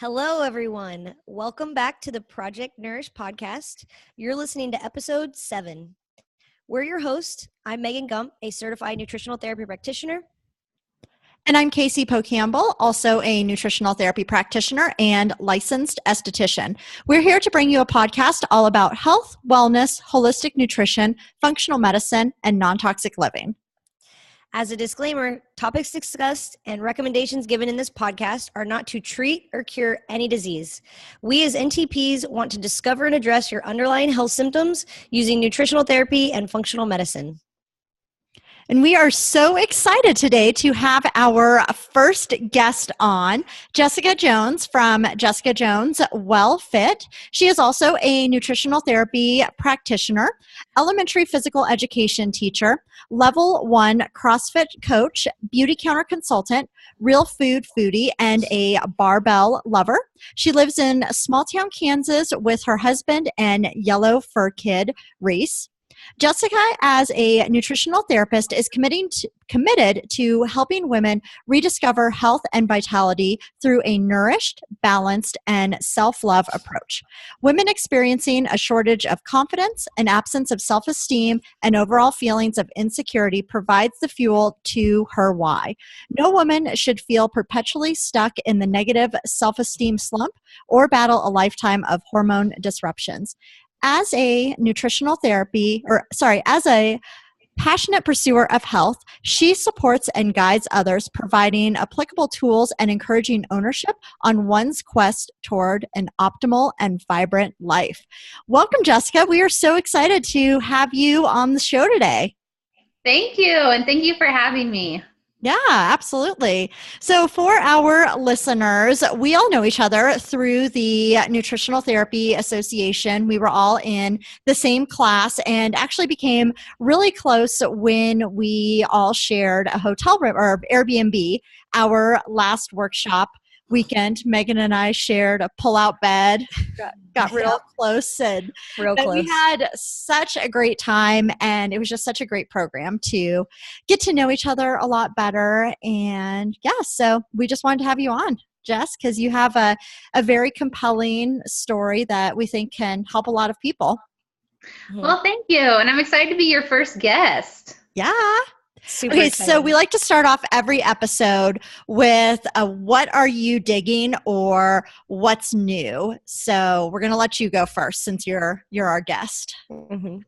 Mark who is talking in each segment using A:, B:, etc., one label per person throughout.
A: Hello, everyone. Welcome back to the Project Nourish podcast. You're listening to episode 7. We're your hosts. I'm Megan Gump, a certified nutritional therapy practitioner.
B: And I'm Casey Poe Campbell, also a nutritional therapy practitioner and licensed esthetician. We're here to bring you a podcast all about health, wellness, holistic nutrition, functional medicine, and non-toxic living.
A: As a disclaimer, topics discussed and recommendations given in this podcast are not to treat or cure any disease. We as NTPs want to discover and address your underlying health symptoms using nutritional therapy and functional medicine.
B: And we are so excited today to have our first guest on, Jessica Jones from Jessica Jones Well Fit. She is also a nutritional therapy practitioner, elementary physical education teacher, level 1 CrossFit coach, beauty counter consultant, real food foodie, and a barbell lover. She lives in small town Kansas with her husband and yellow fur kid, Reese. Jessica, as a nutritional therapist, is committed to helping women rediscover health and vitality through a nourished, balanced, and self-love approach. Women experiencing a shortage of confidence, an absence of self-esteem, and overall feelings of insecurity provides the fuel to her why. No woman should feel perpetually stuck in the negative self-esteem slump or battle a lifetime of hormone disruptions. As a passionate pursuer of health, she supports and guides others, providing applicable tools and encouraging ownership on one's quest toward an optimal and vibrant life. Welcome, Jessica. We are so excited to have you on the show today.
C: Thank you, and thank you for having me.
B: Yeah, absolutely. So for our listeners, we all know each other through the Nutritional Therapy Association. We were all in the same class and actually became really close when we all shared a hotel room or Airbnb. Our last workshop weekend, Megan and I shared a pull-out bed, got real close, and we had such a great time, and it was just such a great program to get to know each other a lot better. And so we just wanted to have you on, Jess, because you have a very compelling story that we think can help a lot of people.
C: Well, thank you, and I'm excited to be your first guest.
B: Yeah.
A: Super
B: okay,
A: excited.
B: So we like to start off every episode with what are you digging or what's new? So we're going to let you go first since you're our guest.
A: Mm-hmm.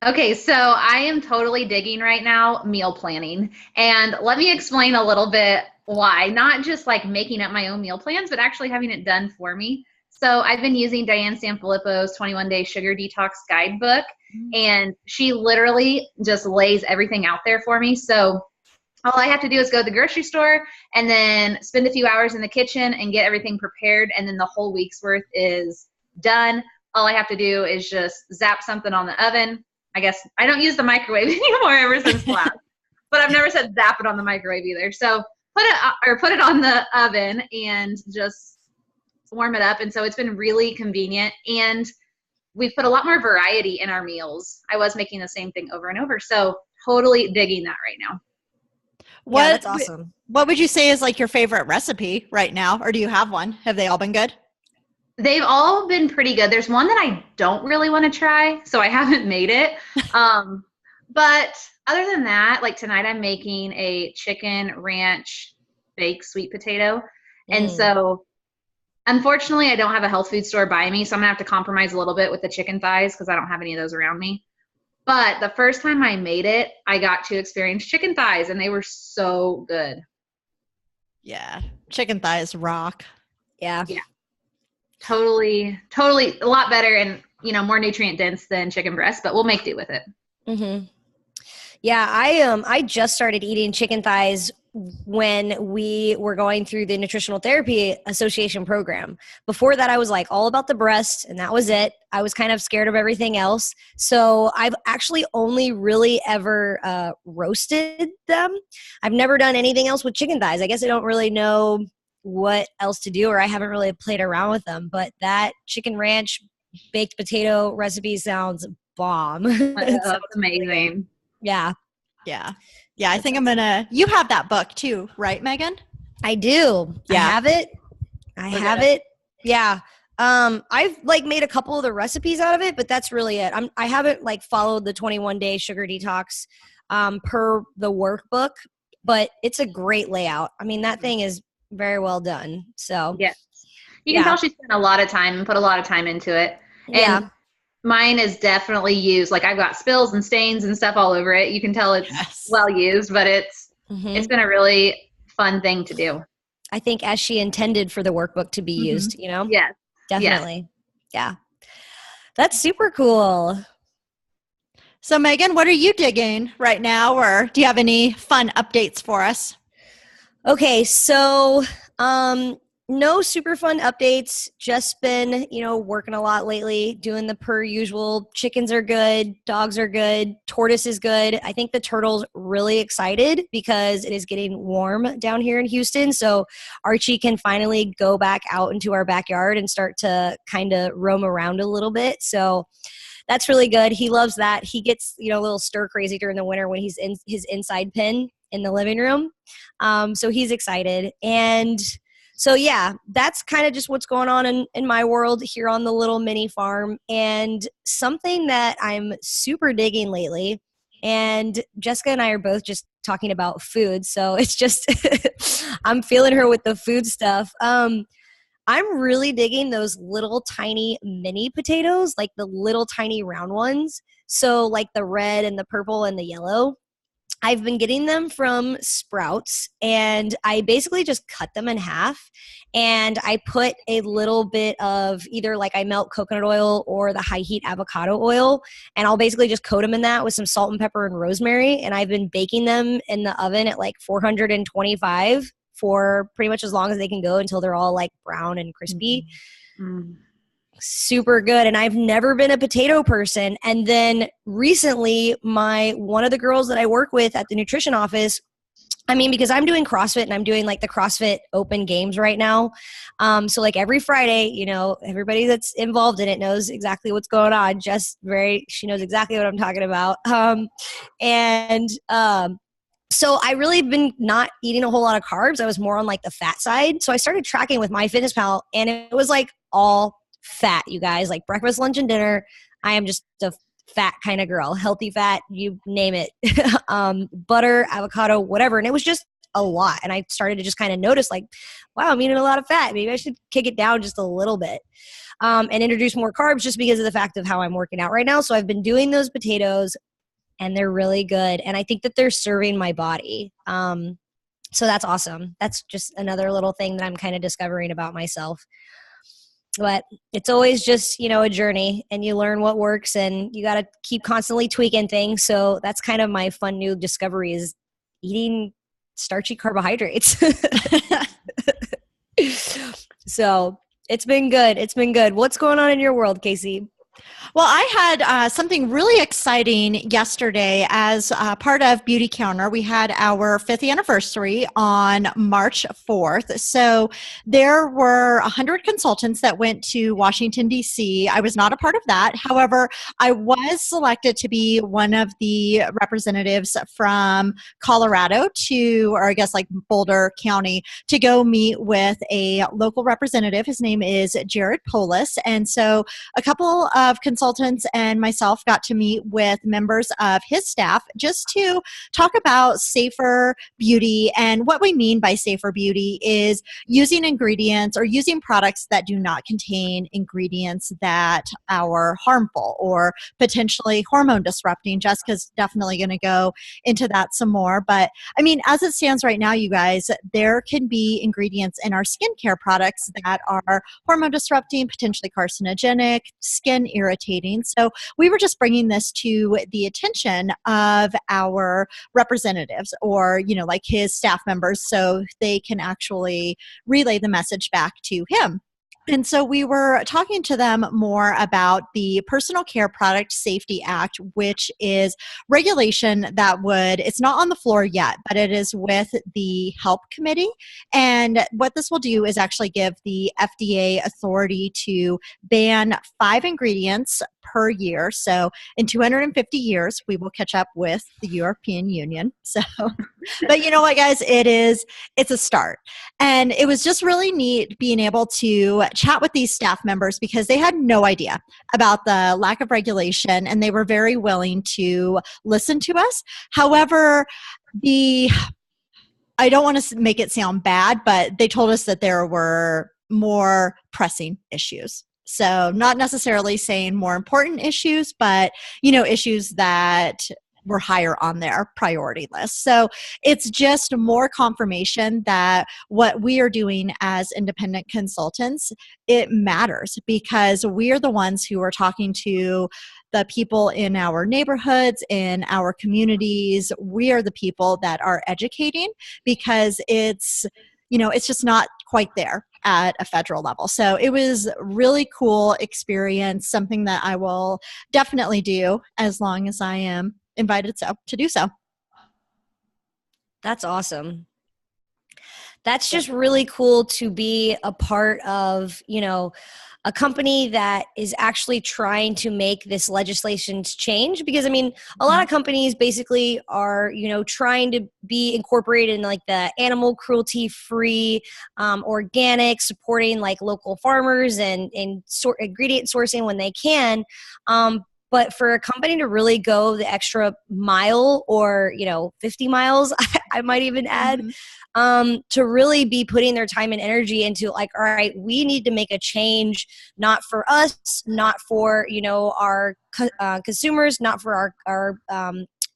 C: Okay, so I am totally digging right now meal planning. And let me explain a little bit why. Not just like making up my own meal plans, but actually having it done for me. So I've been using Diane Sanfilippo's 21-Day Sugar Detox Guidebook, and she literally just lays everything out there for me. So all I have to do is go to the grocery store and then spend a few hours in the kitchen and get everything prepared, and then the whole week's worth is done. All I have to do is just zap something on the oven. I guess I don't use the microwave anymore ever since class, but I've never said zap it on the microwave either. So put it on the oven and just warm it up. And so it's been really convenient, and we've put a lot more variety in our meals. I was making the same thing over and over. So totally digging that right now.
A: That's awesome.
B: What would you say is like your favorite recipe right now? Or do you have one? Have they all been good?
C: They've all been pretty good. There's one that I don't really want to try, so I haven't made it. But other than that, like tonight I'm making a chicken ranch baked sweet potato. And so unfortunately, I don't have a health food store by me, so I'm going to have to compromise a little bit with the chicken thighs because I don't have any of those around me. But the first time I made it, I got to experience chicken thighs, and they were so good.
B: Yeah, chicken thighs rock.
A: Yeah.
C: Totally a lot better and, more nutrient dense than chicken breast, but we'll make do with it.
A: Mm-hmm. Yeah, I just started eating chicken thighs when we were going through the Nutritional Therapy Association program. Before that, I was like all about the breast, and that was it. I was kind of scared of everything else. So I've actually only really ever roasted them. I've never done anything else with chicken thighs. I guess I don't really know what else to do, or I haven't really played around with them. But that chicken ranch baked potato recipe sounds bomb.
C: That's amazing.
A: Yeah.
B: Yeah, I think you have that book too, right, Megan?
A: I do.
B: Yeah.
A: I have it. Yeah. I've like made a couple of the recipes out of it, but that's really it. I haven't like followed the 21-day sugar detox per the workbook, but it's a great layout. I mean, that thing is very well done. So
C: Yes. You can
A: yeah,
C: tell she spent a lot of time and put a lot of time into it. And
A: yeah.
C: mine is definitely used. Like I've got spills and stains and stuff all over it. You can tell it's
B: Yes.
C: well used, but it's
A: Hmm.
C: been a really fun thing to do.
A: I think as she intended for the workbook to be used, you know?
C: Yes. Yes.
A: Definitely. Yeah. That's super cool.
B: So, Megan, what are you digging right now, or do you have any fun updates for us?
A: Okay, so no super fun updates. Just been, working a lot lately, doing the per usual. Chickens are good, dogs are good, tortoise is good. I think the turtle's really excited because it is getting warm down here in Houston. So Archie can finally go back out into our backyard and start to kind of roam around a little bit. So that's really good. He loves that. He gets, a little stir crazy during the winter when he's in his inside pen in the living room. So he's excited. And so, yeah, that's kind of just what's going on in my world here on the little mini farm. And something that I'm super digging lately, and Jessica and I are both just talking about food. So it's just, I'm feeling her with the food stuff. I'm really digging those little tiny mini potatoes, like the little tiny round ones. So like the red and the purple and the yellow. I've been getting them from Sprouts, and I basically just cut them in half, and I put a little bit of either like I melt coconut oil or the high heat avocado oil, and I'll basically just coat them in that with some salt and pepper and rosemary, and I've been baking them in the oven at like 425 for pretty much as long as they can go until they're all like brown and crispy.
C: Mm.
A: Super good. And I've never been a potato person. And then recently, one of the girls that I work with at the nutrition office, I mean, because I'm doing CrossFit and I'm doing like the CrossFit Open Games right now. So like every Friday, everybody that's involved in it knows exactly what's going on. She knows exactly what I'm talking about. So I really been not eating a whole lot of carbs. I was more on like the fat side. So I started tracking with MyFitnessPal, and it was like all fat, you guys, like breakfast, lunch, and dinner. I am just a fat kind of girl, healthy fat, you name it. Butter, avocado, whatever. And it was just a lot. And I started to just kind of notice like, wow, I'm eating a lot of fat. Maybe I should kick it down just a little bit. And introduce more carbs just because of the fact of how I'm working out right now. So I've been doing those potatoes, and they're really good. And I think that they're serving my body. So that's awesome. That's just another little thing that I'm kind of discovering about myself. But it's always just, a journey, and you learn what works, and you got to keep constantly tweaking things. So that's kind of my fun new discovery is eating starchy carbohydrates. So it's been good. It's been good. What's going on in your world, Casey?
B: Well, I had something really exciting yesterday as part of Beauty Counter. We had our 5th anniversary on March 4th. So there were 100 consultants that went to Washington, D.C. I was not a part of that. However, I was selected to be one of the representatives from Colorado or I guess like Boulder County, to go meet with a local representative. His name is Jared Polis. And so a couple of consultants and myself got to meet with members of his staff just to talk about safer beauty. And what we mean by safer beauty is using ingredients or using products that do not contain ingredients that are harmful or potentially hormone disrupting. Jessica's definitely going to go into that some more. But I mean, as it stands right now, you guys, there can be ingredients in our skincare products that are hormone disrupting, potentially carcinogenic, skin irritating. So we were just bringing this to the attention of our representatives or, like his staff members so they can actually relay the message back to him. And so we were talking to them more about the Personal Care Product Safety Act, which is regulation that it's not on the floor yet, but it is with the HELP committee. And what this will do is actually give the FDA authority to ban 5 ingredients per year. So in 250 years, we will catch up with the European Union. So, but you know what, guys, it's a start. And it was just really neat being able to chat with these staff members because they had no idea about the lack of regulation and they were very willing to listen to us. However, I don't want to make it sound bad, but they told us that there were more pressing issues. So not necessarily saying more important issues, but, issues that were higher on their priority list. So it's just more confirmation that what we are doing as independent consultants, it matters because we are the ones who are talking to the people in our neighborhoods, in our communities. We are the people that are educating because it's just not quite there at a federal level. So it was really cool experience, something that I will definitely do as long as I am invited to do so.
A: That's awesome. That's just really cool to be a part of, a company that is actually trying to make this legislation change. Because a lot of companies basically are, trying to be incorporated in like the animal cruelty free, organic, supporting like local farmers and ingredient sourcing when they can. But for a company to really go the extra mile or, 50 miles, I might even add, to really be putting their time and energy into like, all right, we need to make a change, not for us, not for, our consumers, not for our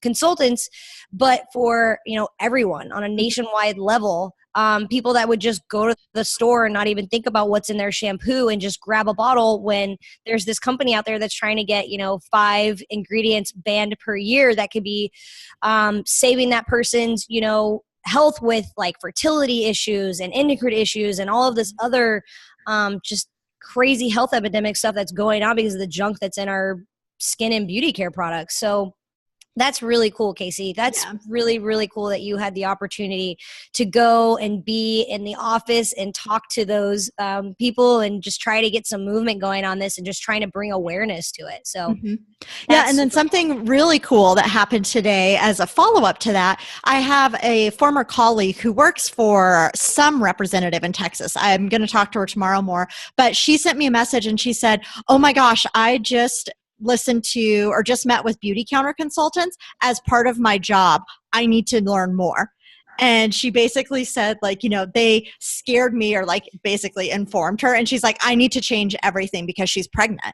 A: consultants, but for, everyone on a nationwide level. People that would just go to the store and not even think about what's in their shampoo and just grab a bottle when there's this company out there that's trying to get 5 ingredients banned per year that could be saving that person's health with like fertility issues and endocrine issues and all of this other just crazy health epidemic stuff that's going on because of the junk that's in our skin and beauty care products. So that's really cool, Casey. That's really, really cool that you had the opportunity to go and be in the office and talk to those people and just try to get some movement going on this and just trying to bring awareness to it. So,
B: yeah. And then something really cool that happened today as a follow-up to that, I have a former colleague who works for some representative in Texas. I'm going to talk to her tomorrow more, but she sent me a message and she said, oh my gosh, I just listened to or just met with beauty counter consultants as part of my job. I need to learn more. And she basically said like, they scared me or like basically informed her. And she's like, I need to change everything because she's pregnant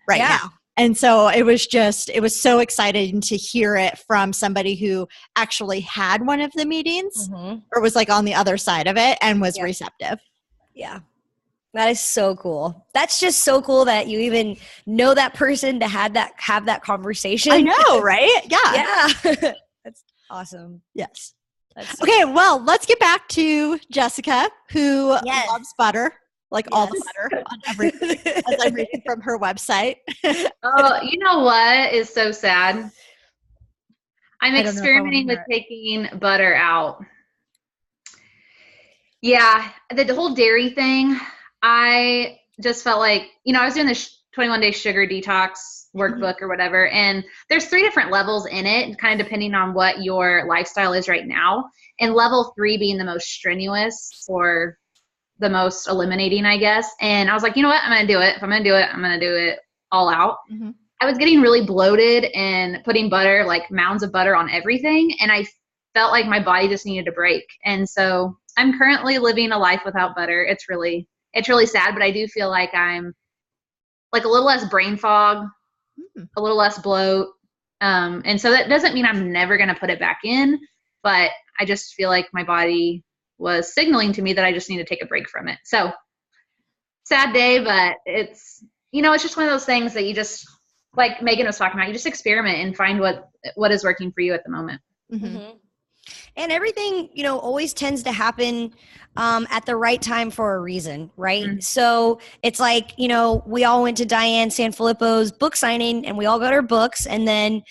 B: right now. And so it was so exciting to hear it from somebody who actually had one of the meetings or was like on the other side of it and was receptive.
A: Yeah. That is so cool. That's just so cool that you even know that person to have that conversation.
B: I know, right? Yeah.
A: Yeah. That's awesome.
B: Yes.
A: That's
B: okay, well, let's get back to Jessica, who loves butter, like all the butter on everything, as I'm reading from her website.
C: Oh, you know what is so sad? I'm experimenting with taking butter out. Yeah, the whole dairy thing, I just felt like, I was doing this 21-day sugar detox workbook or whatever, and there's 3 different levels in it, kind of depending on what your lifestyle is right now, and level 3 being the most strenuous or the most eliminating, I guess. And I was like, you know what, I'm going to do it. If I'm going to do it, I'm going to do it all out. I was getting really bloated and putting butter, like mounds of butter on everything, and I felt like my body just needed a break. And so I'm currently living a life without butter. It's really sad, but I do feel like I'm like a little less brain fog, a little less bloat. And so that doesn't mean I'm never going to put it back in, but I just feel like my body was signaling to me that I just need to take a break from it. So sad day, but it's, it's just one of those things that you just, like Megan was talking about, you just experiment and find what is working for you at the moment.
A: And everything, always tends to happen at the right time for a reason, right? So it's like, we all went to Diane Sanfilippo's book signing and we all got our books. And then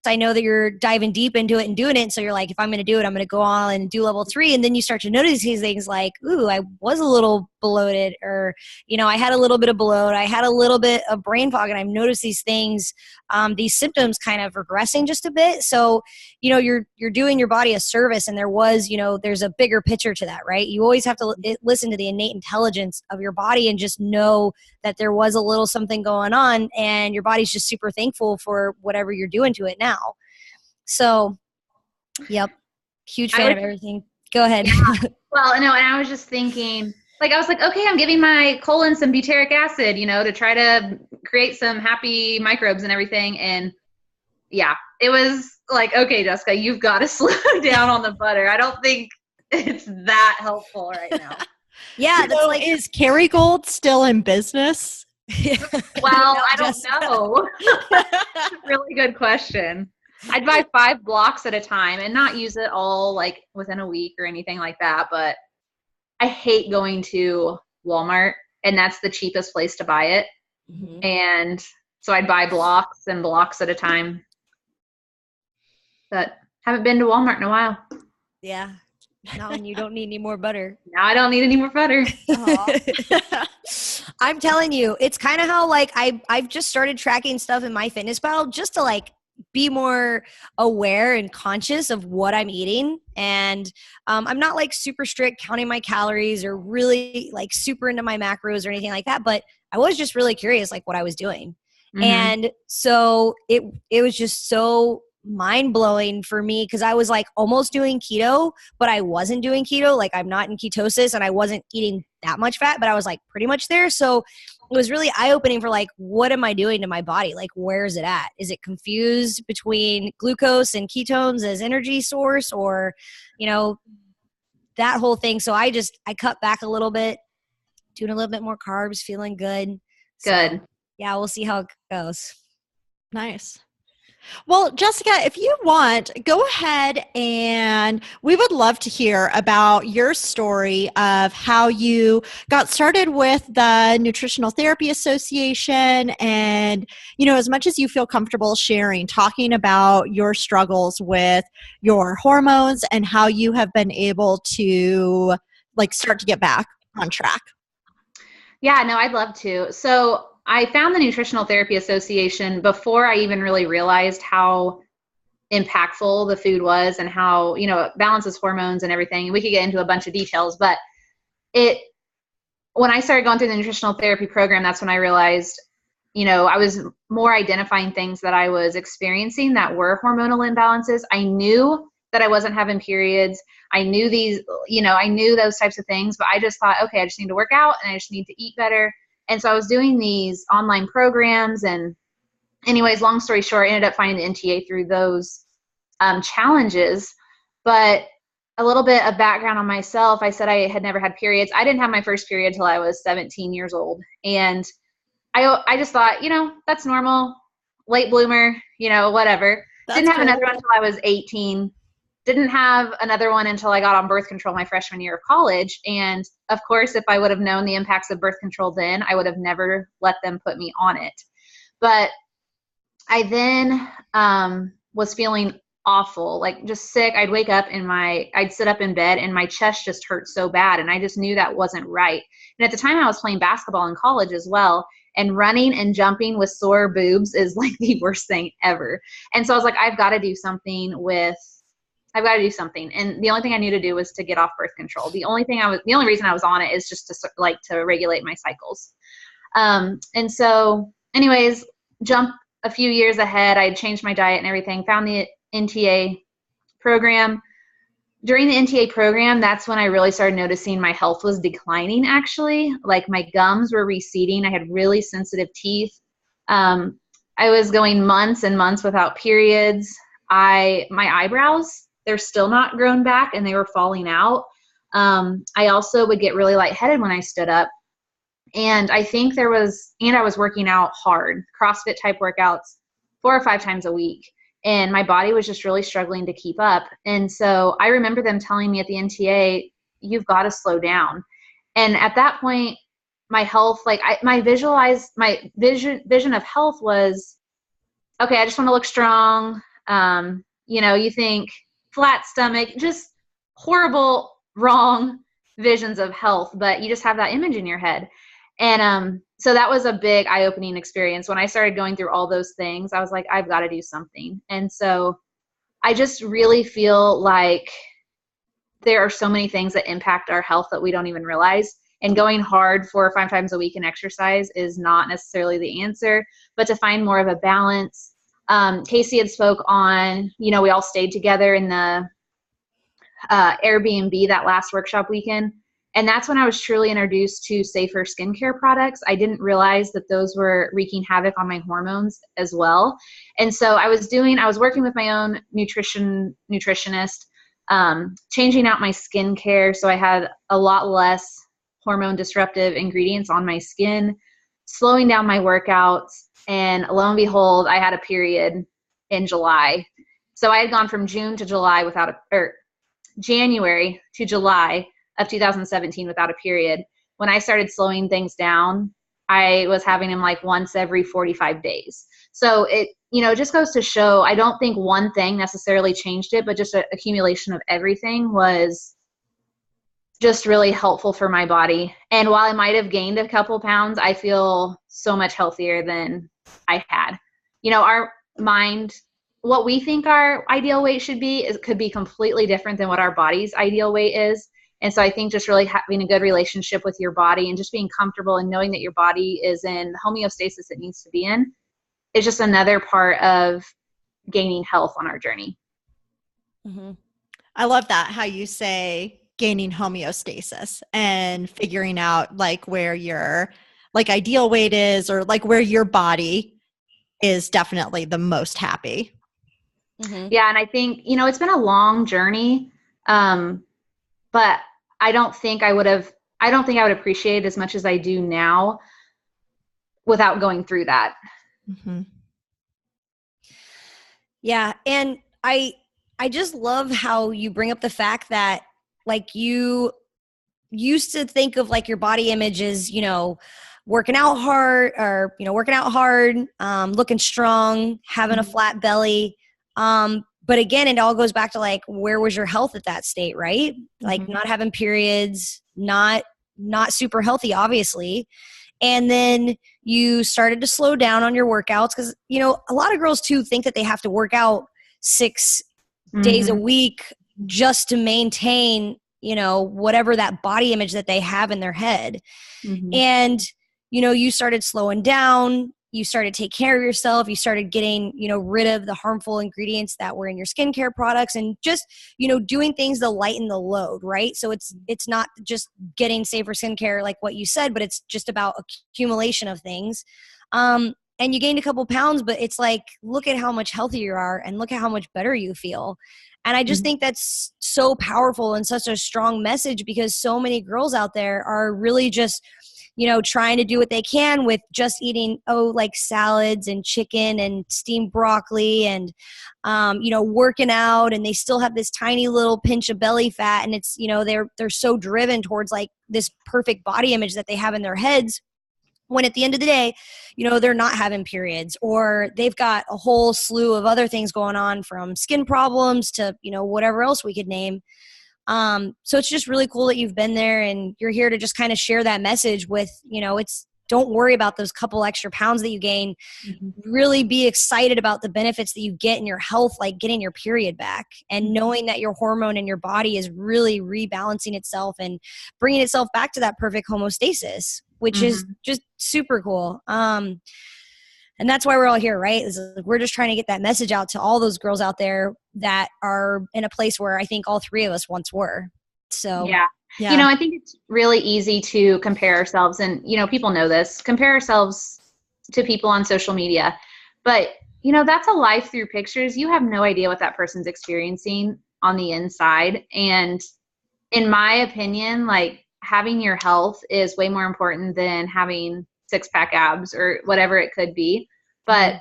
A: I know that you're diving deep into it and doing it. So you're like, if I'm going to do it, I'm going to go on and do level 3. And then you start to notice these things like, ooh, I was a little bloated, or, I had a little bit of bloat. I had a little bit of brain fog, and I've noticed these things, these symptoms kind of regressing just a bit. So, you're doing your body a service, and there's a bigger picture to that, right? You always have to listen to the innate intelligence of your body and just know that there was a little something going on, and your body's just super thankful for whatever you're doing to it now. So, yep, huge fan of everything. Go ahead.
C: Yeah. Well, no, and I was just thinking, I was like, okay, I'm giving my colon some butyric acid, to try to create some happy microbes and everything. And yeah, it was like, okay, Jessica, you've got to slow down on the butter. I don't think it's that helpful right now.
B: Yeah, that's is Kerrygold still in business?
C: Well, I don't know. Really good question. I'd buy 5 blocks at a time and not use it all within a week or anything like that. But I hate going to Walmart, and that's the cheapest place to buy it. Mm-hmm. And so I'd buy blocks and blocks at a time. But haven't been to Walmart in a while.
A: Yeah. Not when you don't need any more butter.
C: Now I don't need any more butter.
A: I'm telling you, it's kind of how I've just started tracking stuff in MyFitnessPal just to be more aware and conscious of what I'm eating. And I'm not super strict counting my calories or really super into my macros or anything like that. But I was just really curious what I was doing. Mm-hmm. And so it was just so mind-blowing for me, because I was almost doing keto, but I wasn't doing keto. I'm not in ketosis, and I wasn't eating that much fat, but I was pretty much there. So it was really eye-opening for what am I doing to my body? Where is it at? Is it confused between glucose and ketones as energy source, or that whole thing? So I cut back a little bit, doing a little bit more carbs, feeling good.
C: Good.
A: So, yeah, we'll see how it goes.
B: Nice. Well, Jessica, if you want, go ahead, and we would love to hear about your story of how you got started with the Nutritional Therapy Association, and, as much as you feel comfortable sharing, talking about your struggles with your hormones and how you have been able to start to get back on track.
C: Yeah, no, I'd love to. So I found the Nutritional Therapy Association before I even really realized how impactful the food was, and how, it balances hormones and everything. We could get into a bunch of details, but when I started going through the nutritional therapy program, that's when I realized, I was more identifying things that I was experiencing that were hormonal imbalances. I knew that I wasn't having periods. I knew I knew those types of things, but I just thought, okay, I just need to work out, and I just need to eat better. And so I was doing these online programs, and anyways, long story short, I ended up finding the NTA through those challenges. But a little bit of background on myself, I said I had never had periods. I didn't have my first period until I was 17 years old. And I just thought, that's normal, late bloomer, whatever. Didn't have another one until I was 18. Didn't have another one until I got on birth control my freshman year of college. And of course, if I would have known the impacts of birth control then, I would have never let them put me on it. But I then was feeling awful, just sick. I'd wake up I'd sit up in bed, and my chest just hurt so bad. And I just knew that wasn't right. And at the time I was playing basketball in college as well. And running and jumping with sore boobs is the worst thing ever. And so I was like, I've got to do something. And the only thing I knew to do was to get off birth control. The only reason I was on it is just to regulate my cycles. And so anyways, jump a few years ahead, I had changed my diet and everything, found the NTA program. During the NTA program, that's when I really started noticing my health was declining, actually. My gums were receding. I had really sensitive teeth. I was going months and months without periods. My eyebrows, they're still not grown back, and they were falling out. I also would get really lightheaded when I stood up. And I think I was working out hard, CrossFit type workouts 4 or 5 times a week. And my body was just really struggling to keep up. And so I remember them telling me at the NTA, you've got to slow down. And at that point, my health, my vision of health was, okay, I just want to look strong. You think flat stomach, just horrible, wrong visions of health, but you just have that image in your head. And so that was a big eye-opening experience. When I started going through all those things, I was like, I've got to do something. And so I just really feel like there are so many things that impact our health that we don't even realize. And going hard 4 or 5 times a week in exercise is not necessarily the answer, but to find more of a balance. Casey had spoke on, we all stayed together in the Airbnb that last workshop weekend. And that's when I was truly introduced to safer skincare products. I didn't realize that those were wreaking havoc on my hormones as well. And so I was working with my own nutritionist, changing out my skincare. So I had a lot less hormone disruptive ingredients on my skin, slowing down my workouts. And lo and behold, I had a period in July. So I had gone from January to July of 2017 without a period. When I started slowing things down, I was having them like once every 45 days. So it just goes to show, I don't think one thing necessarily changed it, but just an accumulation of everything was just really helpful for my body. And while I might have gained a couple pounds, I feel so much healthier than I had. Our mind, what we think our ideal weight should be, could be completely different than what our body's ideal weight is. And so I think just really having a good relationship with your body and just being comfortable and knowing that your body is in the homeostasis it needs to be in is just another part of gaining health on our journey.
B: Mm-hmm. I love that, how you say gaining homeostasis and figuring out like where your like ideal weight is, or like where your body is definitely the most happy.
C: Mm-hmm. Yeah. And I think, it's been a long journey. But I don't think I would appreciate it as much as I do now without going through that.
B: Mm-hmm.
A: Yeah. And I just love how you bring up the fact that like you used to think of like your body image as, working out hard, looking strong, having a flat belly. But again, it all goes back to like, where was your health at that state, right? Like not having periods, not super healthy, obviously. And then you started to slow down on your workouts because, a lot of girls too think that they have to work out 6 days a week just to maintain, whatever that body image that they have in their head. And, you started slowing down. You started to take care of yourself. You started getting, rid of the harmful ingredients that were in your skincare products and just, doing things to lighten the load, right? So it's not just getting safer skincare like what you said, but it's just about accumulation of things. And you gained a couple pounds, but it's like, look at how much healthier you are and look at how much better you feel. And I just think that's so powerful and such a strong message because so many girls out there are really just, trying to do what they can with just eating, like salads and chicken and steamed broccoli and, working out, and they still have this tiny little pinch of belly fat. And it's, they're so driven towards like this perfect body image that they have in their heads, when at the end of the day, they're not having periods, or they've got a whole slew of other things going on, from skin problems to, whatever else we could name. So it's just really cool that you've been there and you're here to just kind of share that message with, don't worry about those couple extra pounds that you gain. Really be excited about the benefits that you get in your health, like getting your period back and knowing that your hormone in your body is really rebalancing itself and bringing itself back to that perfect homeostasis, which is just super cool. And that's why we're all here, right? We're just trying to get that message out to all those girls out there that are in a place where I think all 3 of us once were. So
C: yeah. I think it's really easy to compare ourselves, and people know this, compare ourselves to people on social media, but that's a life through pictures. You have no idea what that person's experiencing on the inside. And in my opinion, like, having your health is way more important than having 6-pack abs or whatever it could be. But,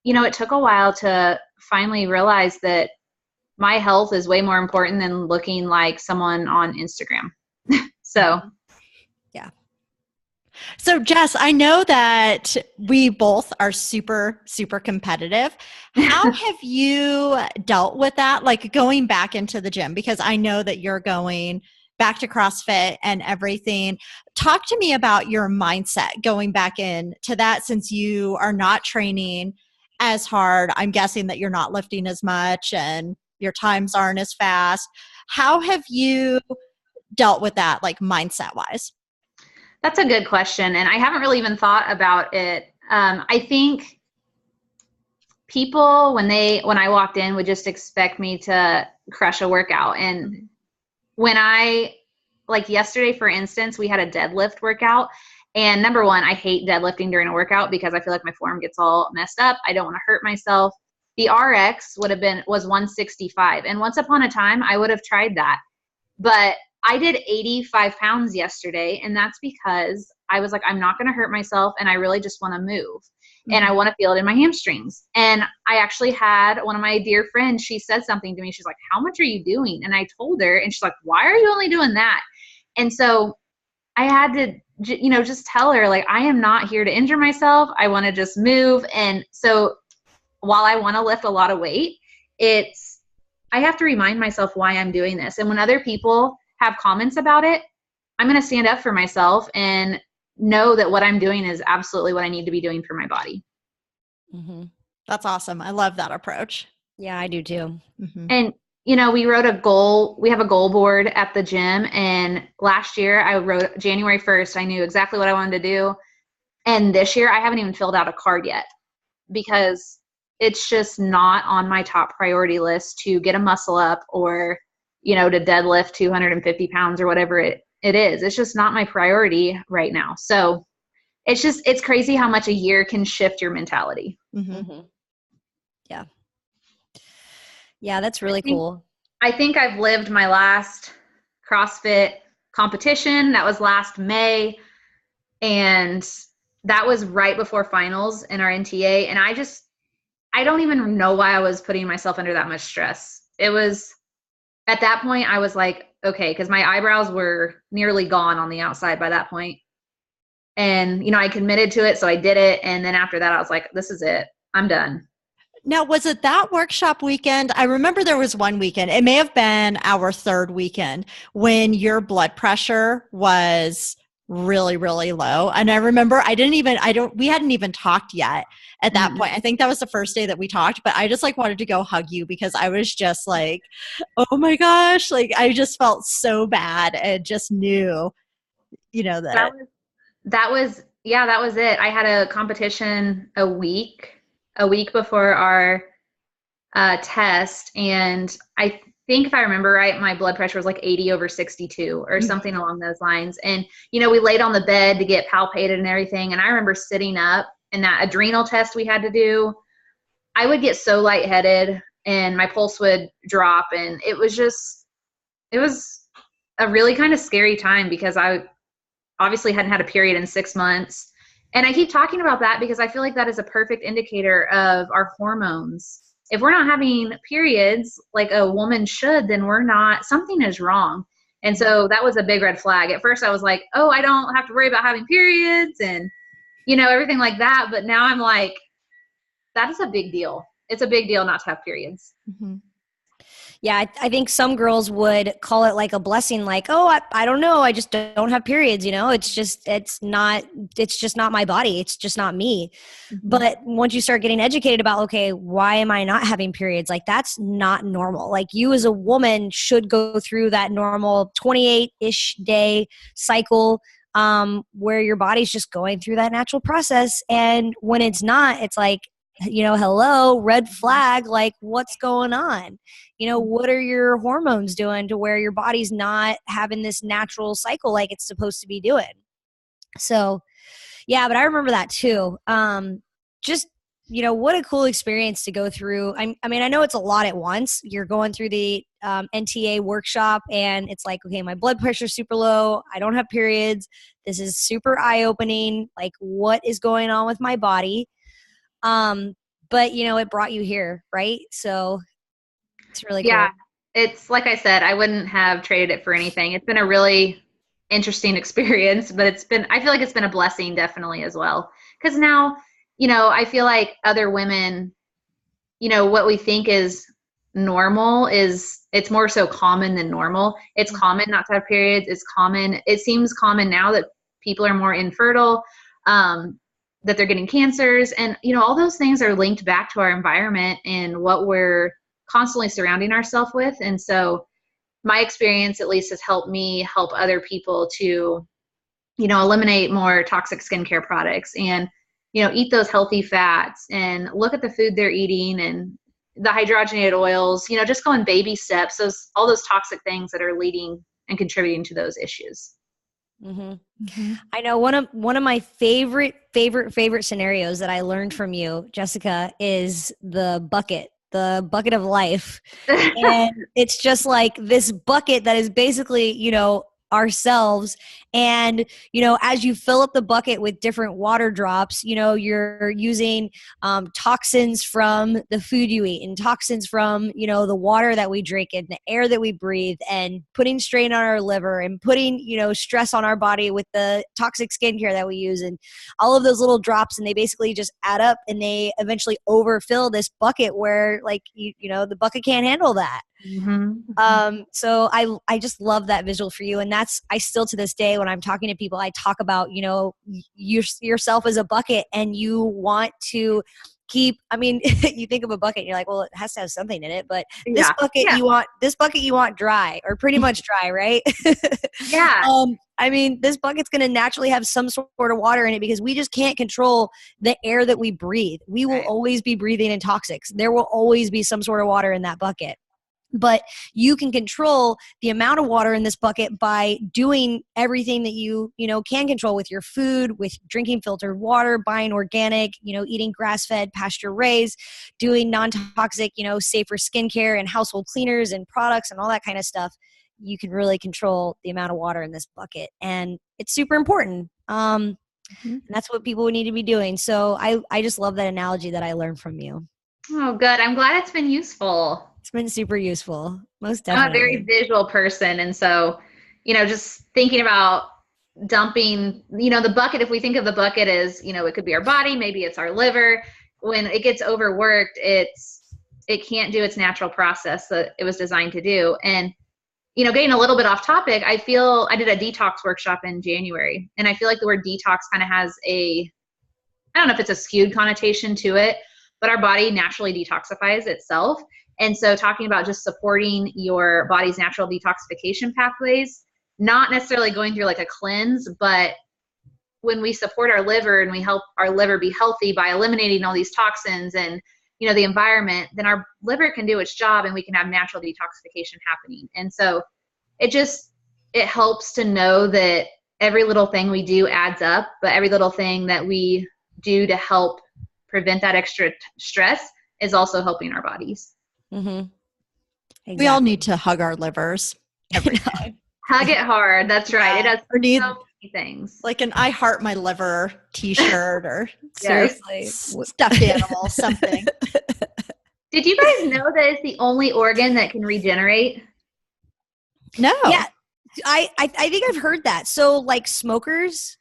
C: it took a while to finally realize that my health is way more important than looking like someone on Instagram. So.
B: Yeah. So Jess, I know that we both are super, super competitive. How have you dealt with that? Like going back into the gym, because I know that you're going back to CrossFit and everything. Talk to me about your mindset going back into that, since you are not training as hard. I'm guessing that you're not lifting as much and your times aren't as fast. How have you dealt with that, like mindset wise?
C: That's a good question. And I haven't really even thought about it. I think people, when I walked in, would just expect me to crush a workout. And when like yesterday, for instance, we had a deadlift workout. And number one, I hate deadlifting during a workout because I feel like my form gets all messed up. I don't want to hurt myself. The RX was 165. And once upon a time, I would have tried that. But I did 85 pounds yesterday, and that's because I was like, I'm not going to hurt myself, and I really just want to move, and I want to feel it in my hamstrings. And I actually had one of my dear friends, she said something to me. She's like, how much are you doing? And I told her, and she's like, why are you only doing that? And so I had to, just tell her, like, I am not here to injure myself. I want to just move. And so while I want to lift a lot of weight, I have to remind myself why I'm doing this. And when other people have comments about it, I'm going to stand up for myself and know that what I'm doing is absolutely what I need to be doing for my body.
B: Mm-hmm. That's awesome. I love that approach.
A: Yeah, I do too.
B: Mm-hmm.
C: And, we have a goal board at the gym. And last year I wrote January 1st, I knew exactly what I wanted to do. And this year I haven't even filled out a card yet because it's just not on my top priority list to get a muscle up or, to deadlift 250 pounds or whatever it is. It's just not my priority right now. So it's crazy how much a year can shift your mentality.
B: Mm-hmm.
A: Mm-hmm. Yeah. Yeah, that's really cool.
C: I think I've lived my last CrossFit competition. That was last May. And that was right before finals in our NTA. And I don't even know why I was putting myself under that much stress. It was, at that point, I was like, okay, because my eyebrows were nearly gone on the outside by that point. And, I committed to it, so I did it. And then after that, I was like, this is it. I'm done.
B: Now, was it that workshop weekend? I remember there was one weekend. It may have been our third weekend when your blood pressure was really, really low. And I remember we hadn't even talked yet at that point. I think that was the first day that we talked, but I just wanted to go hug you because I was just like, oh my gosh, like I just felt so bad and just knew, that
C: that was it. I had a competition a week before our test. And I think if I remember right, my blood pressure was like 80/62 or something along those lines. And, we laid on the bed to get palpated and everything. And I remember sitting up and that adrenal test we had to do, I would get so lightheaded and my pulse would drop. And it was a really kind of scary time because I obviously hadn't had a period in 6 months. And I keep talking about that because I feel like that is a perfect indicator of our hormones. If we're not having periods like a woman should, then something is wrong. And so that was a big red flag. At first I was like, oh, I don't have to worry about having periods and, everything like that. But now I'm like, that is a big deal. It's a big deal not to have periods.
B: Mm-hmm.
A: Yeah, I think some girls would call it like a blessing, like, oh, I don't know, I just don't have periods, it's just not my body, it's just not me.
B: Mm-hmm.
A: But once you start getting educated about, okay, why am I not having periods? Like, that's not normal. Like, you as a woman should go through that normal 28-ish day cycle where your body's just going through that natural process. And when it's not, it's like, hello, red flag, like what's going on? What are your hormones doing to where your body's not having this natural cycle like it's supposed to be doing? So, yeah, but I remember that too. Just, what a cool experience to go through. I mean, I know it's a lot at once. You're going through the NTA workshop and it's like, okay, my blood pressure's super low. I don't have periods. This is super eye-opening. Like, what is going on with my body? But it brought you here, right? So it's really cool.
C: Yeah, it's like I said, I wouldn't have traded it for anything. It's been a really interesting experience, but I feel like it's been a blessing definitely as well. Because now, I feel like other women, what we think is normal it's more so common than normal. It's common not to have periods. It seems common now that people are more infertile, that they're getting cancers, and all those things are linked back to our environment and what we're constantly surrounding ourselves with. And so my experience at least has helped me help other people to eliminate more toxic skincare products, and eat those healthy fats, and look at the food they're eating, and the hydrogenated oils, just go in baby steps, all those toxic things that are leading and contributing to those issues.
A: Mm-hmm. Mm-hmm. I know one of my favorite scenarios that I learned from you, Jessica, is the bucket of life. And it's just like this bucket that is basically, ourselves. And, as you fill up the bucket with different water drops, you're using toxins from the food you eat, and toxins from, the water that we drink and the air that we breathe, and putting strain on our liver, and putting, stress on our body with the toxic skincare that we use, and all of those little drops. And they basically just add up, and they eventually overfill this bucket where, like, the bucket can't handle that.
C: Mm-hmm.
A: So I just love that visual for you. And I still to this day, when I'm talking to people, I talk about, yourself as a bucket, and you want to keep, you think of a bucket and you're like, well, it has to have something in it, but this bucket you want dry, or pretty much dry, right?
C: Yeah.
A: This bucket's going to naturally have some sort of water in it, because we just can't control the air that we breathe. We will always be breathing in toxics. There will always be some sort of water in that bucket. But you can control the amount of water in this bucket by doing everything that you can control with your food, with drinking filtered water, buying organic, eating grass-fed, pasture-raised, doing non-toxic, safer skincare and household cleaners and products and all that kind of stuff. You can really control the amount of water in this bucket, and it's super important. And that's what people need to be doing. So I just love that analogy that I learned from you.
C: Oh, good. I'm glad it's been useful.
A: It's been super useful. Most definitely.
C: I'm a very visual person. And so, just thinking about dumping, the bucket, if we think of the bucket as, it could be our body, maybe it's our liver. When it gets overworked, it can't do its natural process that it was designed to do. And, getting a little bit off topic, I did a detox workshop in January, and I feel like the word detox kind of has I don't know if it's a skewed connotation to it, but our body naturally detoxifies itself. And so talking about just supporting your body's natural detoxification pathways, not necessarily going through like a cleanse, but when we support our liver and we help our liver be healthy by eliminating all these toxins and, the environment, then our liver can do its job and we can have natural detoxification happening. And so it helps to know that every little thing we do adds up, but every little thing that we do to help prevent that extra stress is also helping our bodies.
A: Mm-hmm. Exactly.
B: We all need to hug our livers every day.
C: Hug it hard. That's right. It does so many things.
B: Like an I Heart My Liver t-shirt, or
A: seriously
B: stuffed animal, something.
C: Did you guys know that it's the only organ that can regenerate?
B: No.
A: Yeah. I think I've heard that. So like smokers,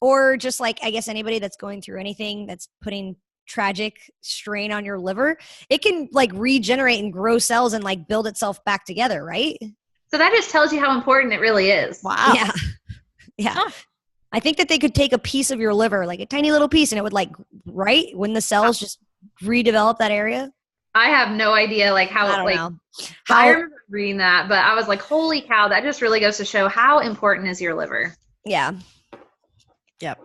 A: or just like, I guess anybody that's going through anything that's putting tragic strain on your liver, it can like regenerate and grow cells and like build itself back together, right?
C: So that just tells you how important it really is.
B: Wow.
A: Yeah. Yeah. Huh. I think that they could take a piece of your liver, like a tiny little piece, and it would like, right? When the cells just redevelop that area.
C: I have no idea like how,
A: I don't know.
C: I remember reading that, but I was like, holy cow, that just really goes to show how important is your liver.
A: Yeah.
B: Yep.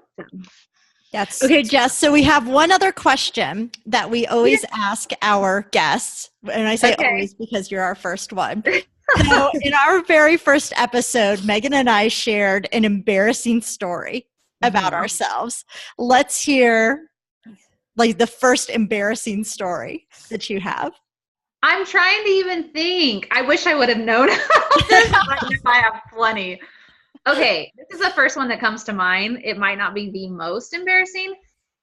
A: That's
B: okay, Jess. So we have one other question that we always ask our guests. And I say always because you're our first one. So in our very first episode, Megan and I shared an embarrassing story about ourselves. Let's hear like the first embarrassing story that you have.
C: I'm trying to even think. I wish I would have known. I have plenty. Okay, this is the first one that comes to mind. It might not be the most embarrassing,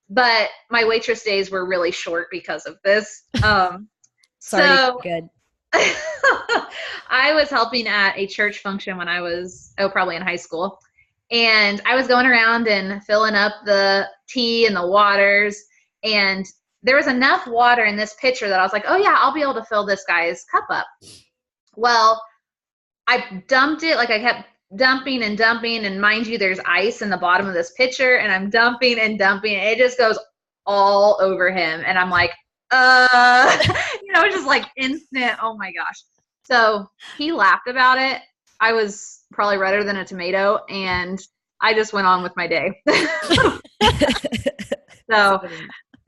C: but my waitress days were really short because of this.
A: Sorry, good.
C: I was helping at a church function when I was, probably in high school. And I was going around and filling up the tea and the waters. And there was enough water in this pitcher that I was like, oh, yeah, I'll be able to fill this guy's cup up. Well, I dumped it. Like I kept dumping and dumping. And mind you, there's ice in the bottom of this pitcher. And I'm dumping and dumping. And it just goes all over him. And I'm like, just like instant. Oh my gosh. So he laughed about it. I was probably redder than a tomato, and I just went on with my day. So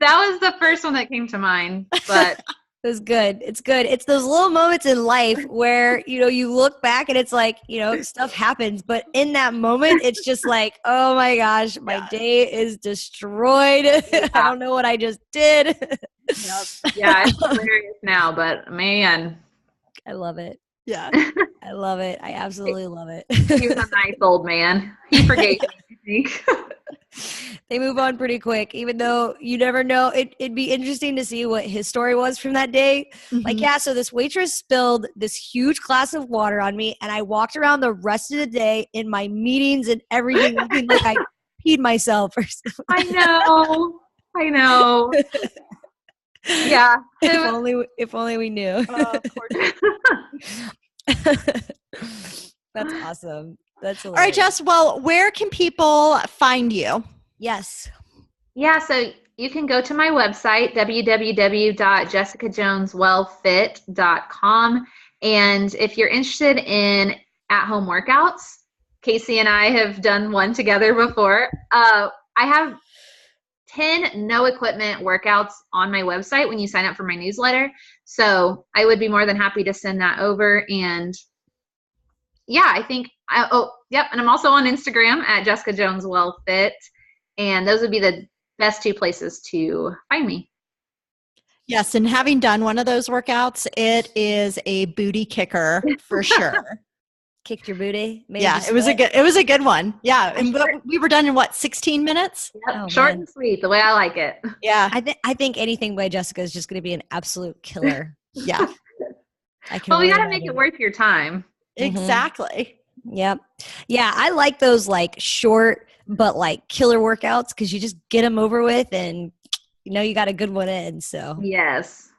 C: that was the first one that came to mind, but
A: it was good. It's good. It's those little moments in life where, you look back and it's like, stuff happens, but in that moment, it's just like, oh my gosh, my day is destroyed. Yeah. I don't know what I just did.
C: Yep. Yeah, it's hilarious now, but man.
A: I love it.
B: Yeah.
A: I love it. I absolutely love it.
C: He was a nice old man. He forgave me, I think.
A: They move on pretty quick, even though you never know. It'd be interesting to see what his story was from that day. Mm-hmm. Like, yeah, so this waitress spilled this huge glass of water on me, and I walked around the rest of the day in my meetings and everything looking like I peed myself or something.
C: I know. Yeah.
A: If only we knew.
C: Of course.
A: That's awesome. That's hilarious.
B: All right, Jess. Well, where can people find you?
A: Yes.
C: Yeah. So you can go to my website, www.jessicajoneswellfit.com. And if you're interested in at-home workouts, Casey and I have done one together before. I have 10 no equipment workouts on my website when you sign up for my newsletter. So I would be more than happy to send that over. And yeah, I think, and I'm also on Instagram at Jessica Jones Well Fit. And those would be the best two places to find me.
B: Yes. And having done one of those workouts, it is a booty kicker for sure.
A: Kicked your booty?
B: Yeah, it was a good one. Yeah. And we were done in 16 minutes?
C: Yep. Oh, short and sweet, the way I like it.
B: Yeah.
A: I think anything by Jessica is just going to be an absolute killer.
B: Yeah.
C: Well, we got to make it worth your time.
B: Exactly.
A: Mm-hmm. Yep. Yeah. I like those like short, but like killer workouts because you just get them over with and you got a good one in. So
C: yes.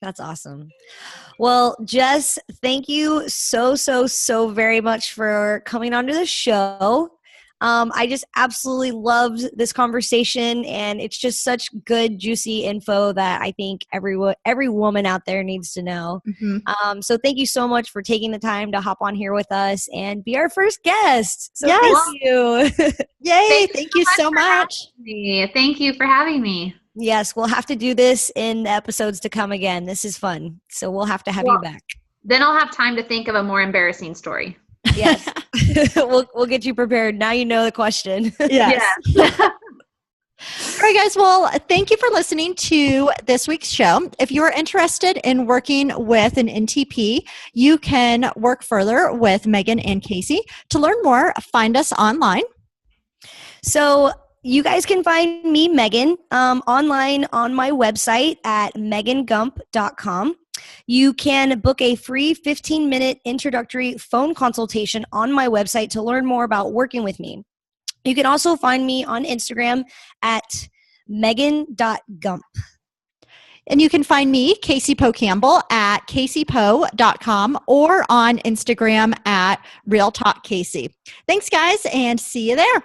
A: That's awesome. Well, Jess, thank you so very much for coming onto the show. I just absolutely loved this conversation, and it's just such good, juicy info that I think every woman out there needs to know. Mm-hmm. So thank you so much for taking the time to hop on here with us and be our first guest. So
B: yes.
A: Thank you.
B: Yay. Thank you so much.
C: Thank you for having me.
A: Yes, we'll have to do this in the episodes to come again. This is fun. So we'll have to have you back.
C: Then I'll have time to think of a more embarrassing story.
A: Yes. We'll get you prepared. Now you know the question.
B: Yes. Yeah. All right, guys. Well, thank you for listening to this week's show. If you're interested in working with an NTP, you can work further with Megan and Casey. To learn more, find us online.
A: So you guys can find me, Megan, online on my website at megangump.com. You can book a free 15-minute introductory phone consultation on my website to learn more about working with me. You can also find me on Instagram at megan.gump.
B: And you can find me, Casey Poe Campbell, at caseypoe.com or on Instagram at Real Talk Casey. Thanks, guys, and see you there.